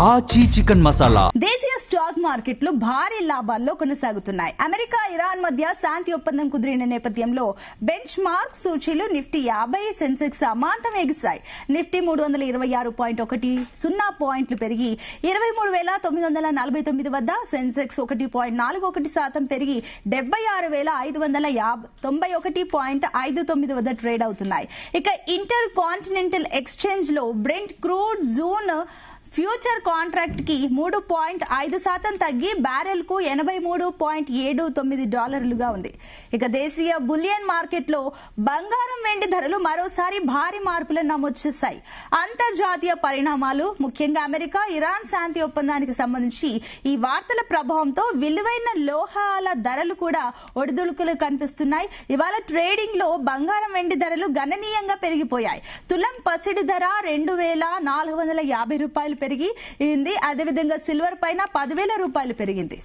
ఆచి చికెన్ మసాలా దేశీయ స్టాక్ మార్కెట్లు భారీ లాభాల్లో కొనసాగుతున్నాయి. అమెరికా ఇరాన్ మధ్య శాంతి ఒప్పందం కుదిరిన నేపథ్యంలో బెంచ్ మార్క్ సూచీలు నిఫ్టీ 50, సెన్సెక్స్ అమాంతం ఎగిశాయి. నిఫ్టీ 326.10 పాయింట్లు పెరిగి 23,949 వద్ద, సెన్సెక్స్ 1.41% పెరిగి 76,591.59 వద్ద ట్రేడ్ అవుతున్నాయి. ఇక ఇంటర్ కాంటినెంటల్ ఎక్స్చేంజ్ లో Brent crude June future contract కి 3.5% తగ్గి బ్యారెల్ కు $83.79 ఉంది. ఇక దేశీయ బులియన్ మార్కెట్ లో బంగారం, వెండి ధరలు మరోసారి భారీ మార్పులను నమోదు చేశాయి. అంతర్జాతీయ పరిణామాలు, ముఖ్యంగా అమెరికా ఇరాన్ శాంతి ఒప్పందానికి సంబంధించి ఈ వార్తల ప్రభావంతో విలువైన లోహాల ధరలు కూడా ఒడిదుడుకులు కనిపిస్తున్నాయి. ఇవాళ ట్రేడింగ్ లో బంగారం, వెండి ధరలు గణనీయంగా పెరిగిపోయాయి. తులం పసిడి ధర $2,450 పెరిగింది. అదేవిధంగా సిల్వర్ పైన $10,000 పెరిగింది.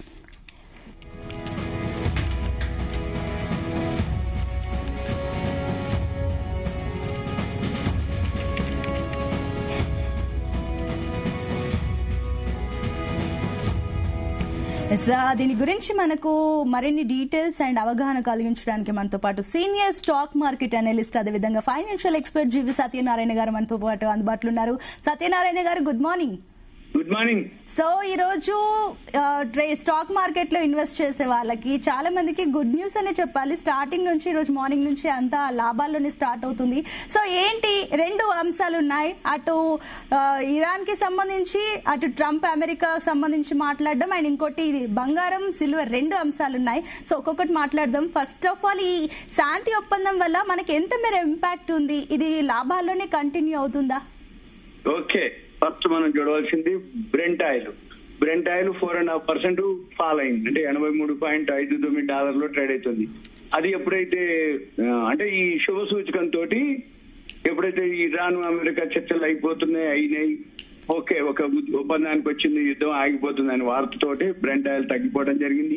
దీని గురించి మనకు మరిన్ని డీటెయిల్స్ అండ్ అవగాహన కలిగించడానికి మనతో పాటు సీనియర్ స్టాక్ మార్కెట్ అనలిస్ట్, అదేవిధంగా ఫైనాన్షియల్ ఎక్స్పర్ట్ జీవి సత్యనారాయణ గారు మనతో పాటు అందుబాటులో ఉన్నారు. సత్యనారాయణ గారు, good morning. Good morning. So ఈ రోజు స్టాక్ మార్కెట్ లో ఇన్వెస్ట్ చేసే వాళ్ళకి చాలా మందికి గుడ్ న్యూస్ అనే చెప్పాలి. స్టార్టింగ్ నుంచి ఈ రోజు మార్నింగ్ నుంచి అంతా లాభాల్లోనే స్టార్ట్ అవుతుంది. సో ఏంటి, రెండు అంశాలు ఉన్నాయి. అటు ఇరాన్ కి సంబంధించి, అటు ట్రంప్ అమెరికా సంబంధించి మాట్లాడడం, అండ్ ఇంకోటి బంగారం, సిల్వర్, రెండు అంశాలు ఉన్నాయి. సో ఒక్కొక్కటి మాట్లాడదాం. ఫస్ట్ ఆఫ్ ఆల్, ఈ శాంతి ఒప్పందం వల్ల మనకి ఎంత మేర ఇంపాక్ట్ ఉంది? ఇది లాభాల్లోనే కంటిన్యూ అవుతుందా? ఓకే, ఫస్ట్ మనం చూడవలసింది బ్రెంట్ ఆయిల్. 4.5% ఫాల్ అయింది, అంటే $83.59 ట్రేడ్ అవుతుంది. అది ఎప్పుడైతే అంటే ఈ శుభ సూచకంతో ఎప్పుడైతే ఇరాన్ అమెరికా చర్చలు అయినాయి, ఓకే ఒక ఒప్పందానికి వచ్చింది, యుద్ధం ఆగిపోతుంది అని వార్తతోటి బ్రెంట్ ఆయిల్ తగ్గిపోవడం జరిగింది.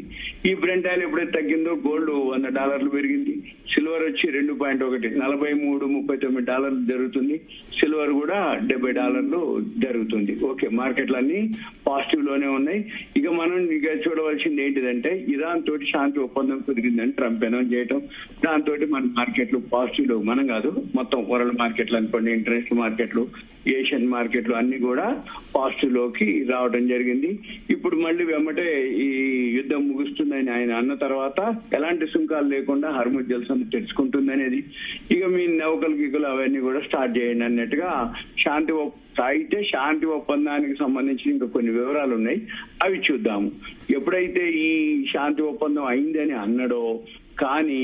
ఈ బ్రెంట్ ఆయిల్ ఎప్పుడైతే తగ్గిందో గోల్డ్ $100 పెరిగింది. సిల్వర్ వచ్చి 2.1 $43.39 జరుగుతుంది. సిల్వర్ కూడా $70 జరుగుతుంది. ఓకే, మార్కెట్లన్నీ పాజిటివ్ లోనే ఉన్నాయి. ఇక మనం చూడవలసింది ఏంటిదంటే, ఇరాన్ తోటి శాంతి ఒప్పందం కుదిరిందని ట్రంప్ అనౌన్స్ చేయటం, దాంతో మన మార్కెట్లు పాజిటివ్ లో, మనం కాదు మొత్తం వరల్డ్ మార్కెట్లు అనుకోండి, ఇంటర్నేషనల్ మార్కెట్లు, ఏషియన్ మార్కెట్లు అన్ని కూడా పాజిటివ్ లోకి రావడం జరిగింది. ఇప్పుడు మళ్ళీ వెంబటే ఈ యుద్ధం ముగుస్తుందని ఆయన అన్న తర్వాత ఎలాంటి సుంకాలు లేకుండా హర్ముజ్ జల్సన్ తెరుచుకుంటుంది అనేది, ఇక మీ నౌకలు గిగులు అవన్నీ కూడా స్టార్ట్ చేయండి అన్నట్టుగా శాంతి ఒప్పందానికి సంబంధించి ఇంకా కొన్ని వివరాలు ఉన్నాయి, అవి చూద్దాము. ఎప్పుడైతే ఈ శాంతి ఒప్పందం అయిందని అన్నాడో, కానీ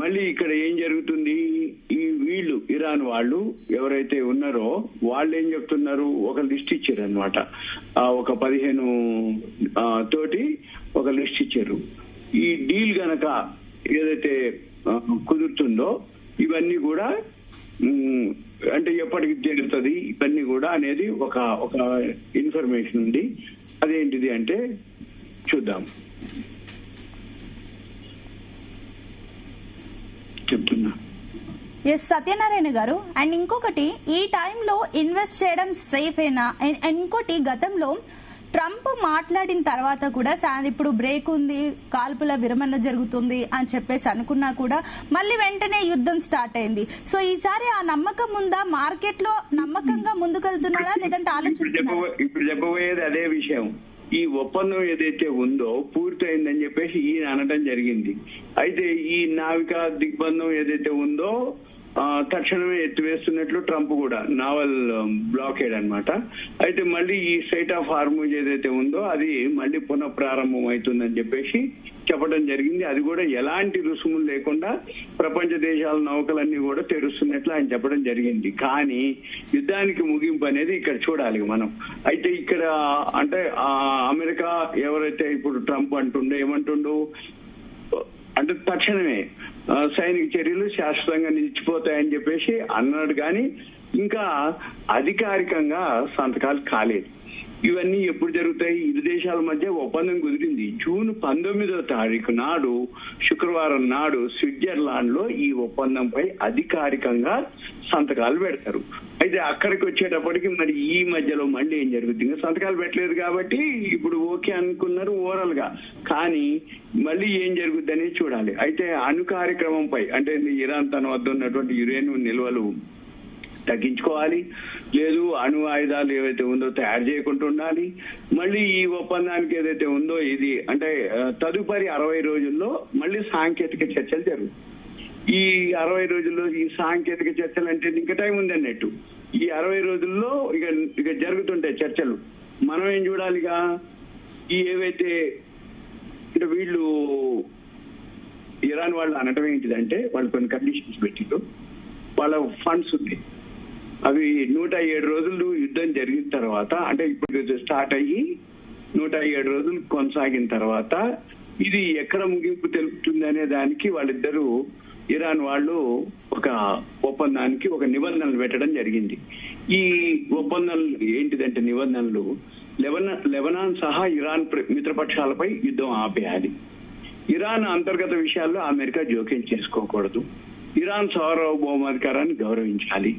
మళ్ళీ ఇక్కడ ఏం జరుగుతుంది, వీళ్ళు ఇరాన్ వాళ్ళు ఎవరైతే ఉన్నారో వాళ్ళు ఏం చెప్తున్నారు, ఒక లిస్ట్ ఇచ్చారు అనమాట. ఒక 15 తోటి ఒక లిస్ట్ ఇచ్చారు. ఈ డీల్ గనక ఏదైతే కుదురుతుందో ఇవన్నీ కూడా అంటే ఎప్పటికి జరుగుతుంది ఇవన్నీ కూడా అనేది ఒక ఇన్ఫర్మేషన్ ఉంది. అదేంటిది అంటే చూద్దాం, చెప్తున్నా. ఎస్ సత్యనారాయణ గారు, అండ్ ఇంకొకటి, ఈ టైంలో ఇన్వెస్ట్ చేయడం సేఫేనా? ఇంకోటి, గతంలో ట్రంప్ మాట్లాడిన తర్వాత కూడా ఇప్పుడు బ్రేక్ ఉంది, కాల్పుల విరమణ జరుగుతుంది అని చెప్పేసి అనుకున్నా కూడా మళ్ళీ వెంటనే యుద్ధం స్టార్ట్ అయింది. సో ఈసారి ఆ నమ్మకం ఉందా? మార్కెట్ లో నమ్మకంగా ముందుకెళ్తున్నారా, లేదంటే ఆలోచిస్తున్నారా? ఇప్పుడు చెప్పబోయేది అదే విషయం. ఈ ఒప్పందం ఏదైతే ఉందో పూర్తయిందని చెప్పేసి ఈయన అనడం జరిగింది. అయితే ఈ నావికా దిగ్బంధం ఏదైతే ఉందో తక్షణమే ఎత్తివేస్తున్నట్లు ట్రంప్ కూడా నావల్ బ్లాకేడ్ అన్నమాట. అయితే మళ్ళీ ఈ స్ట్రైట్ ఆఫ్ హార్మూజ్ ఏదైతే ఉందో అది మళ్ళీ పునః ప్రారంభం అవుతుందని చెప్పేసి చెప్పడం జరిగింది. అది కూడా ఎలాంటి రుసుములు లేకుండా ప్రపంచ దేశాల నౌకలన్నీ కూడా తెరుస్తున్నట్లు ఆయన చెప్పడం జరిగింది. కానీ యుద్ధానికి ముగింపు అనేది ఇక్కడ చూడాలి మనం. అయితే ఇక్కడ అంటే అమెరికా ఎవరైతే ఇప్పుడు ట్రంప్ ఏమంటుండు అంటే తక్షణమే సైనిక చర్యలు శాశ్వతంగా నిలిచిపోతాయని చెప్పేసి అన్నాడు. కానీ ఇంకా అధికారికంగా సంతకాలు కాలేదు. ఇవన్నీ ఎప్పుడు జరుగుతాయి? ఇరు దేశాల మధ్య ఒప్పందం కుదిరింది జూన్ 19వ తారీఖు నాడు, శుక్రవారం నాడు స్విట్జర్లాండ్ లో ఈ ఒప్పందంపై అధికారికంగా సంతకాలు పెడతారు. అయితే అక్కడికి వచ్చేటప్పటికి మరి ఈ మధ్యలో మళ్ళీ ఏం జరుగుతుంది? ఇంకా సంతకాలు పెట్టలేదు కాబట్టి ఇప్పుడు ఓకే అనుకున్నారు ఓవరాల్ గా, కానీ మళ్ళీ ఏం జరుగుద్ది అనేది చూడాలి. అయితే అణు కార్యక్రమంపై అంటే ఇరాన్ తన వద్ద ఉన్నటువంటి యురేనియం నిల్వలు తగ్గించుకోవాలి, లేదు అణు ఆయుధాలు ఏవైతే ఉందో తయారు చేయకుండా ఉండాలి. మళ్ళీ ఈ ఒప్పందానికి ఏదైతే ఉందో ఇది అంటే తదుపరి 60 రోజుల్లో మళ్ళీ సాంకేతిక చర్చలు జరుగుతాయి. ఈ 60 రోజుల్లో ఈ సాంకేతిక చర్చలు అంటే ఇంకా టైం ఉంది అన్నట్టు. ఈ 60 రోజుల్లో ఇక జరుగుతుంటాయి చర్చలు. మనం ఏం చూడాలిగా, ఈ ఏవైతే అంటే వీళ్ళు ఇరాన్ వాళ్ళు అనటం ఏంటిదంటే వాళ్ళు కొన్ని కండిషన్స్ పెట్టిండ్రు, వాళ్ళ ఫండ్స్ ఉంది, అవి 107 రోజులు యుద్ధం జరిగిన తర్వాత అంటే ఇప్పుడు స్టార్ట్ అయ్యి 107 రోజులు కొనసాగిన తర్వాత ఇది ఎక్కడ ముగింపు తెలుపుతుంది అనే దానికి వాళ్ళిద్దరూ ఇరాన్ వాళ్ళు ఒక ఒప్పందానికి ఒక నిబంధనలు పెట్టడం జరిగింది. ఈ ఒప్పందాలు ఏంటిదంటే నిబంధనలు లెబనాన్ సహా ఇరాన్ మిత్రపక్షాలపై యుద్ధం ఆపేయాలి, ఇరాన్ అంతర్గత విషయాల్లో అమెరికా జోక్యం చేసుకోకూడదు, ఇరాన్ సార్వభౌమాధికారాన్ని గౌరవించాలి,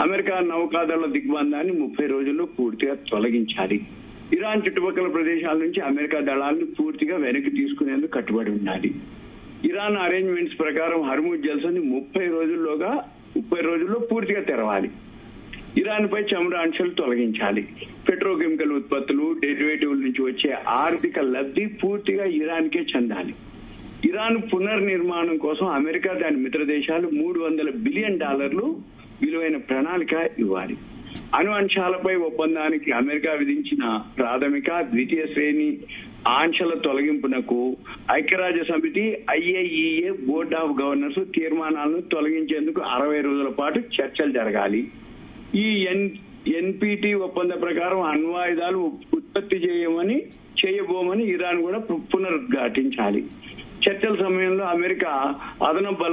అమెరికా నౌకాదళ దిగ్బంధాన్ని 30 రోజుల్లో పూర్తిగా తొలగించాలి, ఇరాన్ చుట్టుపక్కల ప్రదేశాల నుంచి అమెరికా దళాలను పూర్తిగా వెనక్కి తీసుకునేందుకు కట్టుబడి ఉండాలి, ఇరాన్ అరేంజ్మెంట్స్ ప్రకారం హర్ముజ్ జల్సాని 30 రోజుల్లో పూర్తిగా తెరవాలి, ఇరాన్ పై చమురు ఆంక్షలు తొలగించాలి, పెట్రోకెమికల్ ఉత్పత్తులు డెరివేటివ్ల నుంచి వచ్చే ఆర్థిక లబ్ధి పూర్తిగా ఇరాన్కే చెందాలి, ఇరాన్ పునర్నిర్మాణం కోసం అమెరికా దాని మిత్ర దేశాలు $300 బిలియన్ విలువైన ప్రణాళిక ఇవ్వాలి, అణు అంశాలపై ఒప్పందానికి అమెరికా విధించిన ప్రాథమిక ద్వితీయ శ్రేణి ఆంక్షల తొలగింపునకు ఐక్యరాజ్య సమితి IAEA బోర్డ్ ఆఫ్ గవర్నర్స్ తీర్మానాలను తొలగించేందుకు 60 రోజుల పాటు చర్చలు జరగాలి, ఈ NPT ఒప్పంద ప్రకారం అణ్వాయుధాలు ఉత్పత్తి చేయబోమని ఇరాన్ కూడా పునరుద్ఘాటించాలి, చర్చల సమయంలో అమెరికా అదనపు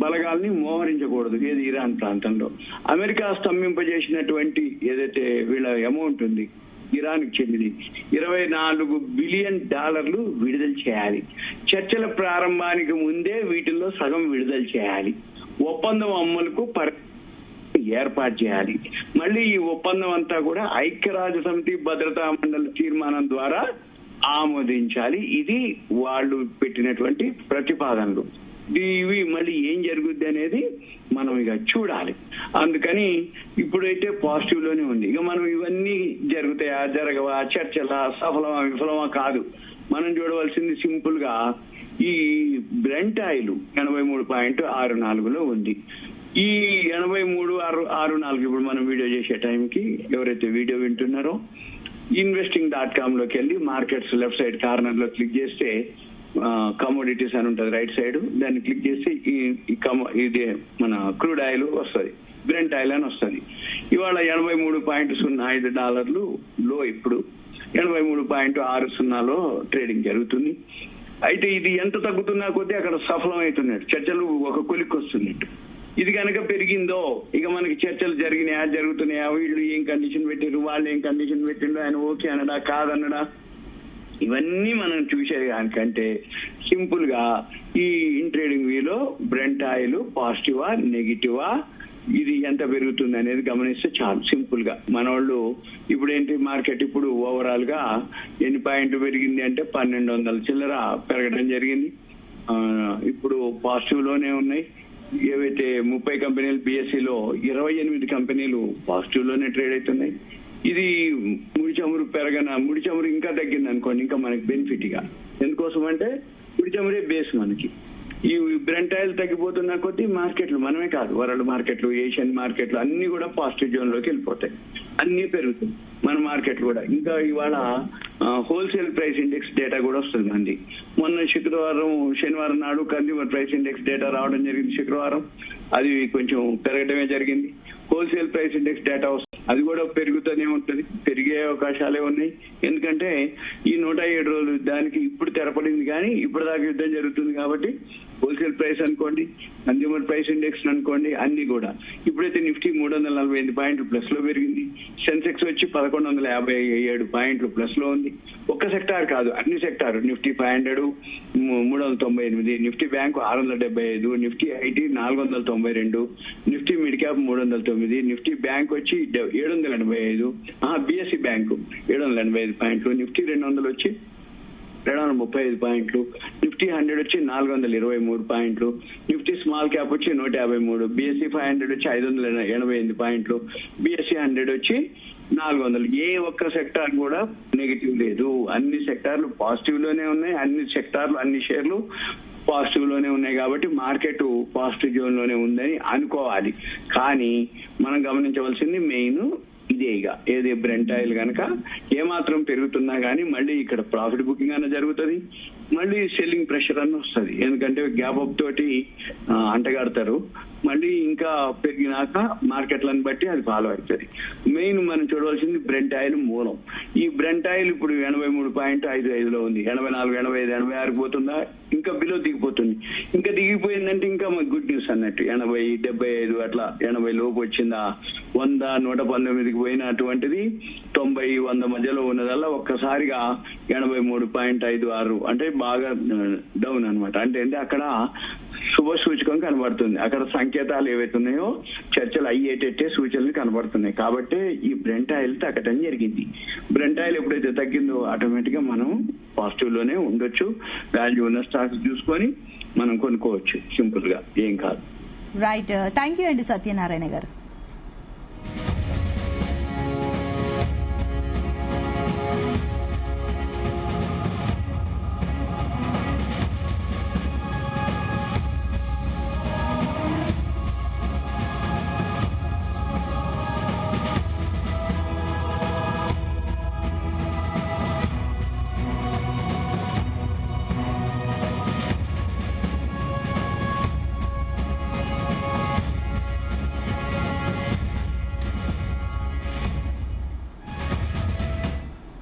బలగాల్ని మోహరించకూడదు ఏది ఇరాన్ ప్రాంతంలో, అమెరికా స్తంభింపజేసినటువంటి ఏదైతే వీళ్ళ అమౌంట్ ఉంది ఇరాన్ కి చెందింది $24 బిలియన్ విడుదల చేయాలి, చర్చల ప్రారంభానికి ముందే వీటిల్లో సగం విడుదల చేయాలి, ఒప్పందం అమలుకు ఏర్పాటు చేయాలి, మళ్ళీ ఈ ఒప్పందం అంతా కూడా ఐక్యరాజ్య సమితి భద్రతా మండలి తీర్మానం ద్వారా ఆమోదించాలి. ఇది వాళ్ళు పెట్టినటువంటి ప్రతిపాదనలు. ఇవి మళ్ళీ ఏం జరుగుద్ది అనేది మనం ఇక చూడాలి. అందుకని ఇప్పుడైతే పాజిటివ్ లోనే ఉంది. ఇక మనం ఇవన్నీ జరుగుతాయా జరగవా, చర్చలా, సఫలమా విఫలమా కాదు. మనం చూడవలసింది సింపుల్ గా ఈ బ్రెంట్ ఆయిల్ 83.64లో ఉంది. ఈ 83.64 ఇప్పుడు మనం వీడియో చేసే టైంకి ఎవరైతే వీడియో వింటున్నారో investing.com లోకి వెళ్ళి మార్కెట్స్ లెఫ్ట్ సైడ్ కార్నర్ లో క్లిక్ చేస్తే కమోడిటీస్ అని ఉంటుంది రైట్ సైడ్, దాన్ని క్లిక్ చేస్తే ఇది మన క్రూడ్ ఆయిల్ వస్తుంది, బ్రెంట్ ఆయిల్ అని వస్తుంది. ఇవాళ $83.05 లో ఇప్పుడు 83.60లో ట్రేడింగ్ జరుగుతుంది. అయితే ఇది ఎంత తగ్గుతున్నా కొద్దీ అక్కడ సఫలం అవుతున్నట్టు, చర్చలు ఒక కొలిక్కి వస్తున్నట్టు. ఇది కనుక పెరిగిందో ఇక మనకి చర్చలు జరుగుతున్నాయా, వీళ్ళు ఏం కండిషన్ పెట్టారు, వాళ్ళు ఏం కండిషన్ పెట్టిండో, ఆయన ఓకే అనడా కాదన్నడా, ఇవన్నీ మనం చూసేదానికంటే సింపుల్ గా ఈ ఇన్ ట్రేడింగ్ వ్యూలో బ్రెంట్ ఆయిల్ పాజిటివా నెగిటివా, ఇది ఎంత పెరుగుతుంది అనేది గమనిస్తే చాలు. సింపుల్ గా మన వాళ్ళు ఇప్పుడు ఏంటి మార్కెట్ ఇప్పుడు ఓవరాల్ గా ఎన్ని పాయింట్లు పెరిగింది అంటే 1200 చిల్లర పెరగడం జరిగింది. ఇప్పుడు పాజిటివ్ లోనే ఉన్నాయి. ఏవైతే 30 కంపెనీలు BSEలో 28 కంపెనీలు పాజిటివ్ లోనే ట్రేడ్ అవుతున్నాయి. ఇది ముడి చమురు ఇంకా తగ్గింది అనుకోండి, ఇంకా మనకి బెనిఫిట్ గా. ఎందుకోసం అంటే ముడి చమురే బేస్ మనకి. ఈ బ్రెంట్ ఆయిల్ తగ్గిపోతున్న కొద్దీ మార్కెట్లు మనమే కాదు, వరల్డ్ మార్కెట్లు, ఏషియన్ మార్కెట్లు అన్ని కూడా పాజిటివ్ జోన్ లోకి వెళ్ళిపోతాయి, అన్ని పెరుగుతాయి. మన మార్కెట్ కూడా ఇంకా ఇవాళ హోల్సేల్ ప్రైస్ ఇండెక్స్ డేటా కూడా వస్తుంది మంది. మొన్న శనివారం నాడు కన్స్యూమర్ ప్రైస్ ఇండెక్స్ డేటా రావడం జరిగింది. శుక్రవారం అది కొంచెం పెరగడమే జరిగింది. హోల్సేల్ ప్రైస్ ఇండెక్స్ డేటా వస్తుంది, అది కూడా పెరుగుతూనే ఉంటుంది, పెరిగే అవకాశాలే ఉన్నాయి. ఎందుకంటే ఈ 107 రోజులు దానికి ఇప్పుడు తెరపడింది, కానీ ఇప్పుడు దాకా యుద్ధం జరుగుతుంది కాబట్టి హోల్సేల్ ప్రైస్ అనుకోండి, కన్జ్యూమర్ ప్రైస్ ఇండెక్స్ అనుకోండి, అన్ని కూడా ఇప్పుడైతే నిఫ్టీ 348 పాయింట్లు ప్లస్ లో పెరిగింది. సెన్సెక్స్ వచ్చి 1157 పాయింట్లు ప్లస్ లో ఉంది. ఒక్క సెక్టార్ కాదు, అన్ని sector. Nifty 500 398, Nifty bank 675, Nifty IT 492, Nifty mid cap 309, Nifty bank వచ్చి 785, బిఎస్సి బ్యాంకు 785 పాయింట్లు, నిఫ్టీ 200 వచ్చి 235 పాయింట్లు, నిఫ్టీ 100 వచ్చి 423 పాయింట్లు, నిఫ్టీ స్మాల్ క్యాప్ వచ్చి 153, బిఎస్సి 500 వచ్చి 588 పాయింట్లు, బిఎస్సి 100 వచ్చి 400. ఏ ఒక్క సెక్టార్ కూడా నెగిటివ్ లేదు. అన్ని సెక్టార్లు పాజిటివ్ లోనే ఉన్నాయి. అన్ని సెక్టార్లు, అన్ని షేర్లు పాజిటివ్ లోనే ఉన్నాయి. కాబట్టి మార్కెట్ పాజిటివ్ జోన్ లోనే ఉందని అనుకోవాలి. కానీ మనం గమనించవలసింది మెయిన్ ఇదే. ఇక ఏది బ్రెంట్ ఆయిల్ కనుక ఏమాత్రం పెరుగుతున్నా కానీ మళ్ళీ ఇక్కడ ప్రాఫిట్ బుకింగ్ అన్న జరుగుతుంది, మళ్ళీ సెల్లింగ్ ప్రెషర్ అన్న వస్తుంది. ఎందుకంటే గ్యాప్ అప్ తోటి అంటగడతారు. మళ్ళీ ఇంకా పెరిగినాక మార్కెట్లను బట్టి అది ఫాలో అవుతుంది. మెయిన్ మనం చూడవలసింది బ్రెంట్ ఆయిల్ మూలం. ఈ బ్రెంట్ ఆయిల్ ఇప్పుడు 83.55లో ఉంది. 84, 85, 86 పోతుందా? ఇంకా బిలో దిగిపోతుంది. ఇంకా దిగిపోయిందంటే ఇంకా గుడ్ న్యూస్ అన్నట్టు. 80, 75 అట్లా 80 లోపు వచ్చిందా, 100, 119కి పోయినటువంటిది 90, 100 మధ్యలో ఉన్నదల్లా ఒక్కసారిగా 83.56 అంటే బాగా డౌన్ అనమాట. అంటే అక్కడ శుభ సూచకం కనబడుతుంది. అక్కడ సంకేతాలు ఏవైతే ఉన్నాయో చర్చలు అయ్యేటట్టే సూచనలు కనబడుతున్నాయి. కాబట్టి ఈ బ్రెంట్ ఆయిల్ తగ్గటం జరిగింది. బ్రెంట్ ఆయిల్ ఎప్పుడైతే తగ్గిందో ఆటోమేటిక్ గా మనం పాజిటివ్ లోనే ఉండొచ్చు. వాల్యూ ఉన్న స్టాక్స్ చూసుకొని మనం కొనుక్కోవచ్చు. సింపుల్ గా ఏం కాదు. రైట్, థ్యాంక్ యూ అండి సత్యనారాయణ గారు.